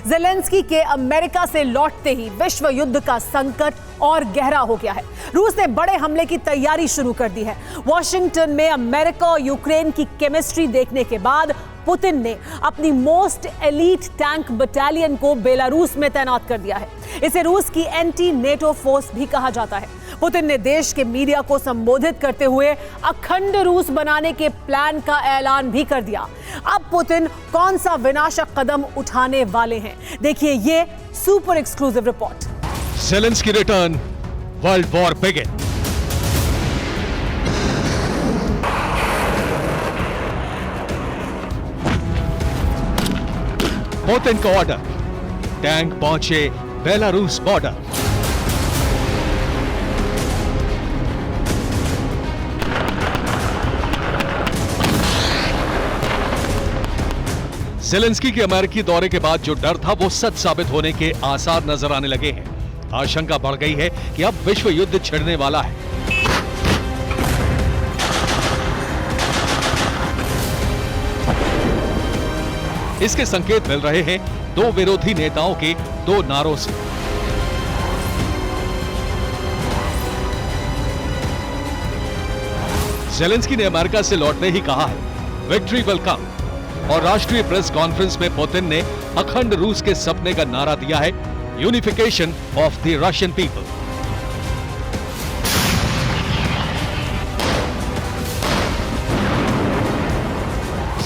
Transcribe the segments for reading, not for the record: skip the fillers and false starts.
Zelensky के America से लौटते ही विश्व युद्ध का संकट और गहरा हो गया है। रूस ने बड़े हमले की तैयारी शुरू कर दी है। वॉशिंगटन में अमेरिका और यूक्रेन की केमिस्ट्री देखने के बाद पुतिन ने अपनी मोस्ट एलीट टैंक बटालियन को बेलारूस में तैनात कर दिया है। इसे रूस की एंटी नेटो फोर्स भी कहा जाता है। पुतिन ने देश के मीडिया को संबोधित करते हुए अखंड रूस बनाने के प्लान का ऐलान भी कर दिया। अब पुतिन कौन सा विनाशक कदम उठाने वाले हैं, देखिए ये super exclusive report. Zelensky return, world war begin. Putin का ऑर्डर, टैंक पहुंचे बेलारूस बॉर्डर। ज़ेलेंस्की के अमेरिकी दौरे के बाद जो डर था वो सच साबित होने के आसार नजर आने लगे हैं। आशंका बढ़ गई है कि अब विश्व युद्ध छिड़ने वाला है। इसके संकेत मिल रहे हैं दो विरोधी नेताओं के दो नारों से। ज़ेलेंस्की ने अमेरिका से लौटते ही कहा है विक्ट्री विल कम, और राष्ट्रीय प्रेस कॉन्फ्रेंस में पुतिन ने अखंड रूस के सपने का नारा दिया है, unification of the Russian people.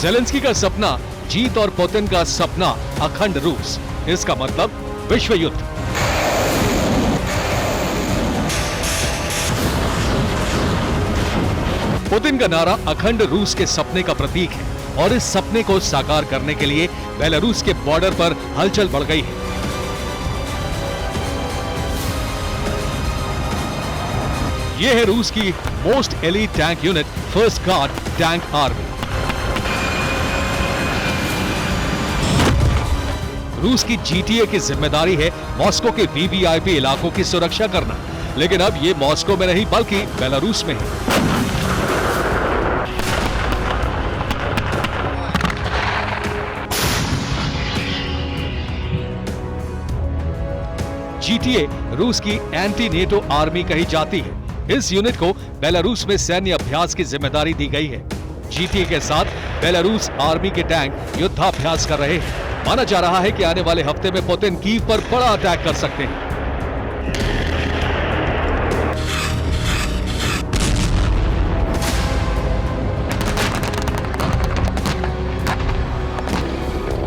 Zelensky का सपना जीत और पुतिन का सपना अखंड रूस। इसका मतलब विश्व युद्ध। पुतिन का नारा अखंड रूस के सपने का प्रतीक है, और इस सपने को साकार करने के लिए बेलारूस के बॉर्डर पर हलचल बढ़ गई है। यह है रूस की most elite tank unit, first guard tank army. रूस की जीटीए की जिम्मेदारी है मॉस्को के वीवीआईपी इलाकों की सुरक्षा करना, लेकिन अब यह मॉस्को में नहीं बल्कि बेलारूस में है। जीटीए रूस की एंटी नेटो आर्मी कही जाती है। इस यूनिट को बेलारूस में सैन्य अभ्यास की जिम्मेदारी दी गई है। जीटीए के साथ बेलारूस आर्मी के टैंक युद्धाभ्यास कर रहे हैं। माना जा रहा है कि आने वाले हफ्ते में पुतिन कीव पर बड़ा अटैक कर सकते हैं।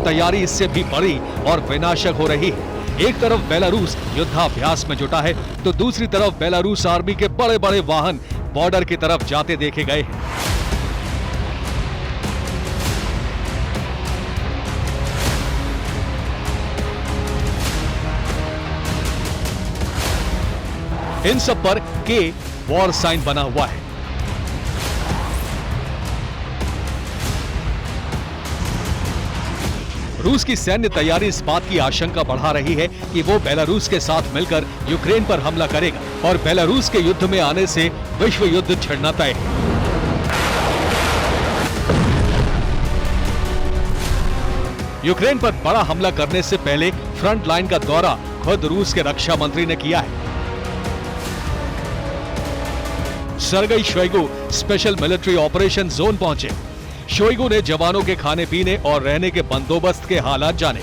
तैयारी इससे भी बड़ी और विनाशक हो रही है। एक तरफ बेलारूस युद्धाभ्यास में जुटा है, तो दूसरी तरफ बेलारूस आर्मी के बड़े बड़े वाहन बॉर्डर की तरफ जाते देखे गए हैं। इन सब पर के वॉर साइन बना हुआ है। रूस की सैन्य तैयारी इस बात की आशंका बढ़ा रही है कि वो बेलारूस के साथ मिलकर यूक्रेन पर हमला करेगा, और बेलारूस के युद्ध में आने से विश्व युद्ध छिड़ना तय है। यूक्रेन पर बड़ा हमला करने से पहले फ्रंट लाइन का दौरा खुद रूस के रक्षा मंत्री ने किया है। Sergei Shoigu special military operation zone पहुंचे। शोइगु ने जवानों के खाने पीने और रहने के बंदोबस्त के हालात जाने।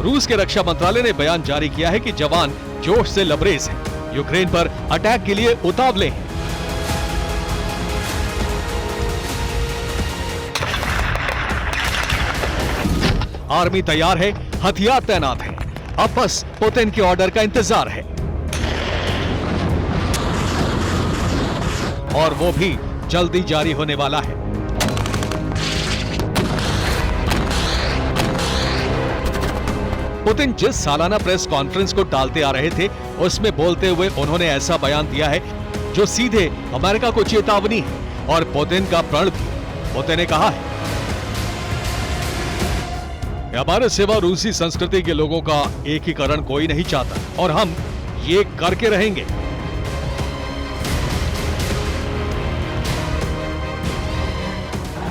रूस के रक्षा मंत्रालय ने बयान जारी किया है कि जवान जोश से लबरेज हैं, यूक्रेन पर अटैक के लिए उतावले हैं। आर्मी तैयार है, हथियार तैनात है। अब बस पुतिन के ऑर्डर का इंतजार है, और वो भी जल्दी जारी होने वाला है। पुतिन जिस सालाना प्रेस कॉन्फ्रेंस को टालते आ रहे थे, उसमें बोलते हुए उन्होंने ऐसा बयान दिया है जो सीधे अमेरिका को चेतावनी है, और पुतिन का प्रण भी। पुतिन ने कहा है, हमारे सिवा रूसी संस्कृति के लोगों का एकीकरण कोई नहीं चाहता, और हम ये करके रहेंगे।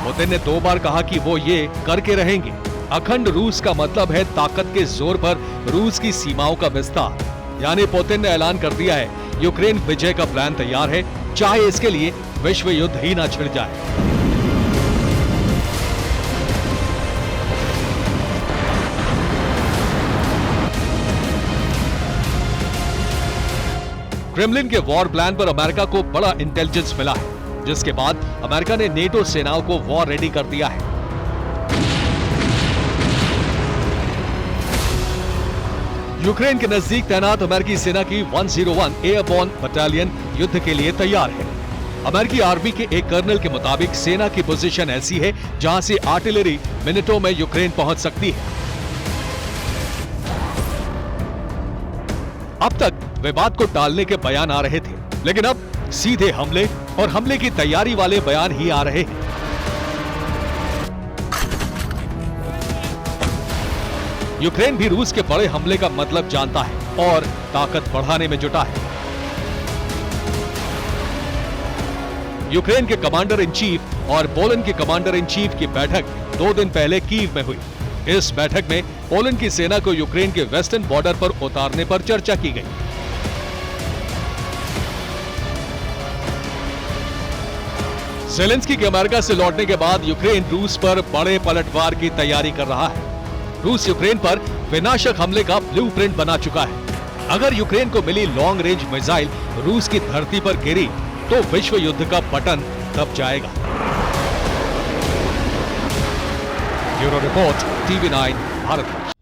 पुतिन ने 2 बार कहा कि वो ये करके रहेंगे। अखंड रूस का मतलब है ताकत के जोर पर रूस की सीमाओं का विस्तार। यानी पुतिन ने ऐलान कर दिया है यूक्रेन विजय का प्लान तैयार है, चाहे इसके लिए विश्व युद्ध ही ना छिड़ जाए। क्रेमलिन के वॉर प्लान पर अमेरिका को बड़ा इंटेलिजेंस मिला है, जिसके बाद अमेरिका ने नेटो सेनाओं को वॉर रेडी कर दिया है। यूक्रेन के नजदीक तैनात अमेरिकी सेना की 101 एयरबोर्न बटालियन युद्ध के लिए तैयार है। अमेरिकी आर्मी के एक कर्नल के मुताबिक सेना की पोजीशन ऐसी है जहां से आर्टिलरी मिनटों में यूक्रेन पहुंच सकती है। अब तक विवाद को टालने के बयान आ रहे थे, लेकिन अब सीधे हमले और हमले की तैयारी वाले बयान ही आ रहे हैं। यूक्रेन भी रूस के बड़े हमले का मतलब जानता है और ताकत बढ़ाने में जुटा है। यूक्रेन के कमांडर इन चीफ और पोलैंड के कमांडर इन चीफ की बैठक 2 दिन पहले कीव में हुई। इस बैठक में पोलैंड की सेना को यूक्रेन के वेस्टर्न बॉर्डर पर उतारने पर चर्चा की गई। ज़ेलेंस्की के अमेरिका से लौटने के बाद यूक्रेन रूस पर बड़े पलटवार की तैयारी कर रहा है। रूस यूक्रेन पर विनाशक हमले का ब्लूप्रिंट बना चुका है। अगर यूक्रेन को मिली लॉन्ग रेंज मिसाइल रूस की धरती पर गिरी तो विश्व युद्ध का बटन दब जाएगा। Bureau report, TV9 Bharat.